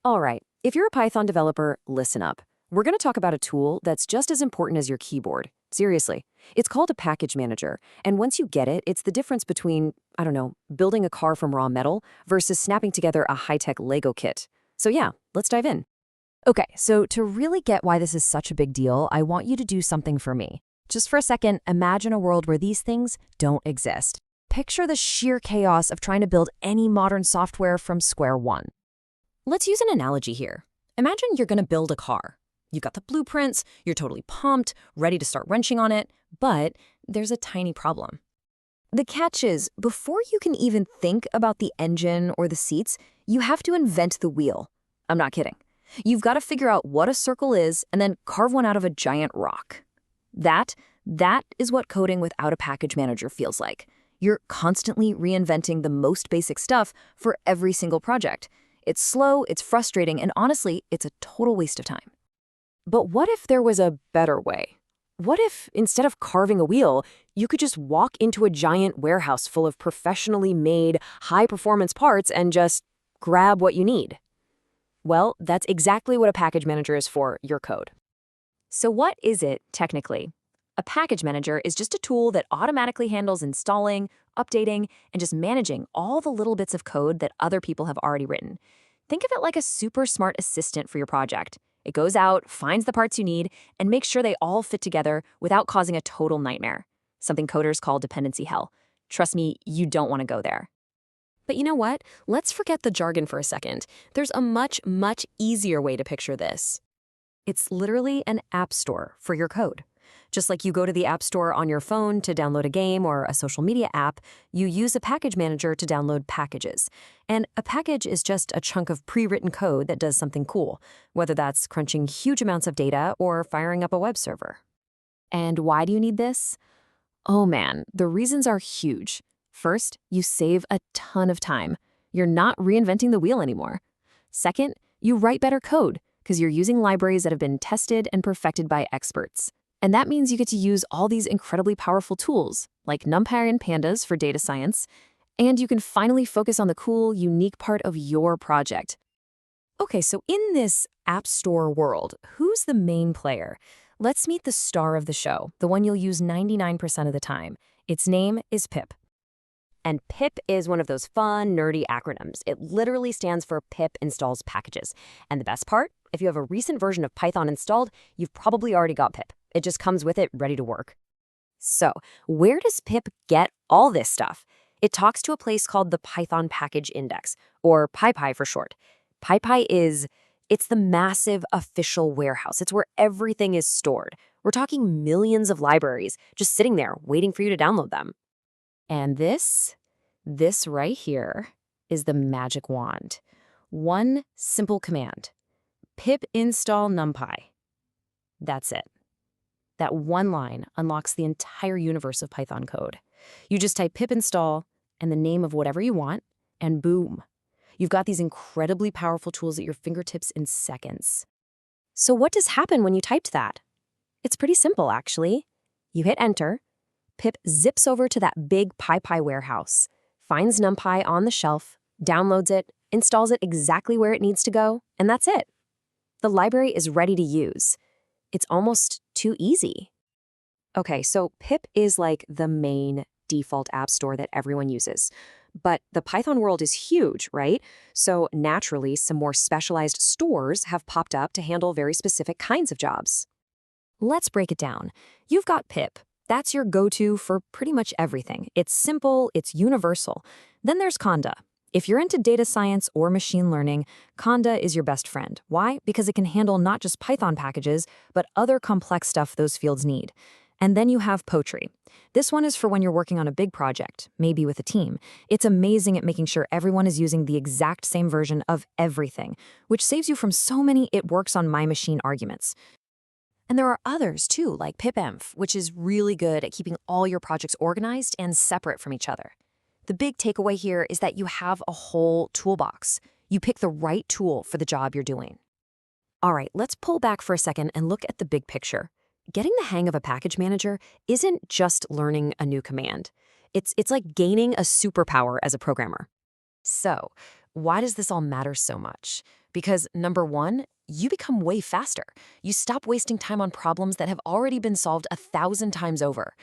All right, if you're a Python developer, listen up. We're going to talk about a tool that's just as important as your keyboard. Seriously. It's called a package manager, and once you get it, it's the difference between, I don't know, building a car from raw metal versus snapping together a high-tech Lego kit. So yeah, let's dive in. Okay, so to really get why this is such a big deal, I want you to do something for me. Just for a second, imagine a world where these things don't exist. Picture the sheer chaos of trying to build any modern software from square one. Let's use an analogy here. Imagine you're going to build a car. You've got the blueprints, you're totally pumped, ready to start wrenching on it, but there's a tiny problem. The catch is, before you can even think about the engine or the seats, you have to invent the wheel. I'm not kidding. You've got to figure out what a circle is and then carve one out of a giant rock. That is what coding without a package manager feels like. You're constantly reinventing the most basic stuff for every single project. It's slow, it's frustrating, and honestly, it's a total waste of time. But what if there was a better way? What if, instead of carving a wheel, you could just walk into a giant warehouse full of professionally made, high-performance parts and just grab what you need? Well, that's exactly what a package manager is for, your code. So what is it, technically? A package manager is just a tool that automatically handles installing, updating, and just managing all the little bits of code that other people have already written. Think of it like a super smart assistant for your project. It goes out, finds the parts you need, and makes sure they all fit together without causing a total nightmare. Something coders call dependency hell. Trust me, you don't want to go there. But you know what? Let's forget the jargon for a second. There's a much, much easier way to picture this. It's literally an app store for your code. Just like you go to the App Store on your phone to download a game or a social media app, you use a package manager to download packages. And a package is just a chunk of pre-written code that does something cool, whether that's crunching huge amounts of data or firing up a web server. And why do you need this? Oh man, the reasons are huge. First, you save a ton of time. You're not reinventing the wheel anymore. Second, you write better code because you're using libraries that have been tested and perfected by experts. And that means you get to use all these incredibly powerful tools, like NumPy and Pandas for data science, and you can finally focus on the cool, unique part of your project. Okay, so in this App Store world, who's the main player? Let's meet the star of the show, the one you'll use 99% of the time. Its name is PIP. And PIP is one of those fun, nerdy acronyms. It literally stands for Pip Installs Packages. And the best part? If you have a recent version of Python installed, you've probably already got PIP. It just comes with it ready to work. So, where does PIP get all this stuff? It talks to a place called the Python Package Index, or PyPy for short. PyPy it's the massive official warehouse. It's where everything is stored. We're talking millions of libraries just sitting there waiting for you to download them. And this right here is the magic wand. One simple command: pip install numpy. That's it. That one line unlocks the entire universe of Python code. You just type pip install and the name of whatever you want, and boom. You've got these incredibly powerful tools at your fingertips in seconds. So what does happen when you typed that? It's pretty simple, actually. You hit enter. Pip zips over to that big PyPy warehouse, finds NumPy on the shelf, downloads it, installs it exactly where it needs to go, and that's it. The library is ready to use. It's almost too easy. Okay, so Pip is like the main default app store that everyone uses. But the Python world is huge, right? So naturally, some more specialized stores have popped up to handle very specific kinds of jobs. Let's break it down. You've got Pip. That's your go-to for pretty much everything. It's simple, it's universal. Then there's Conda. If you're into data science or machine learning, Conda is your best friend. Why? Because it can handle not just Python packages, but other complex stuff those fields need. And then you have Poetry. This one is for when you're working on a big project, maybe with a team. It's amazing at making sure everyone is using the exact same version of everything, which saves you from so many "it works on my machine" arguments. And there are others too, like pipenv, which is really good at keeping all your projects organized and separate from each other. The big takeaway here is that you have a whole toolbox. You pick the right tool for the job you're doing. All right, let's pull back for a second and look at the big picture. Getting the hang of a package manager isn't just learning a new command. It's like gaining a superpower as a programmer. So, why does this all matter so much? Because number one, you become way faster. You stop wasting time on problems that have already been solved 1,000 times over.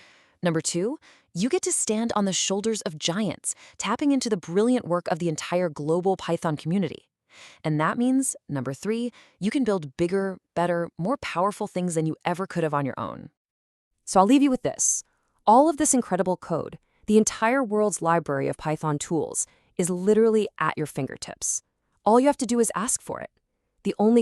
Number two, you get to stand on the shoulders of giants, tapping into the brilliant work of the entire global Python community. And that means, number three, you can build bigger, better, more powerful things than you ever could have on your own. So I'll leave you with this. All of this incredible code, the entire world's library of Python tools, is literally at your fingertips. All you have to do is ask for it. The only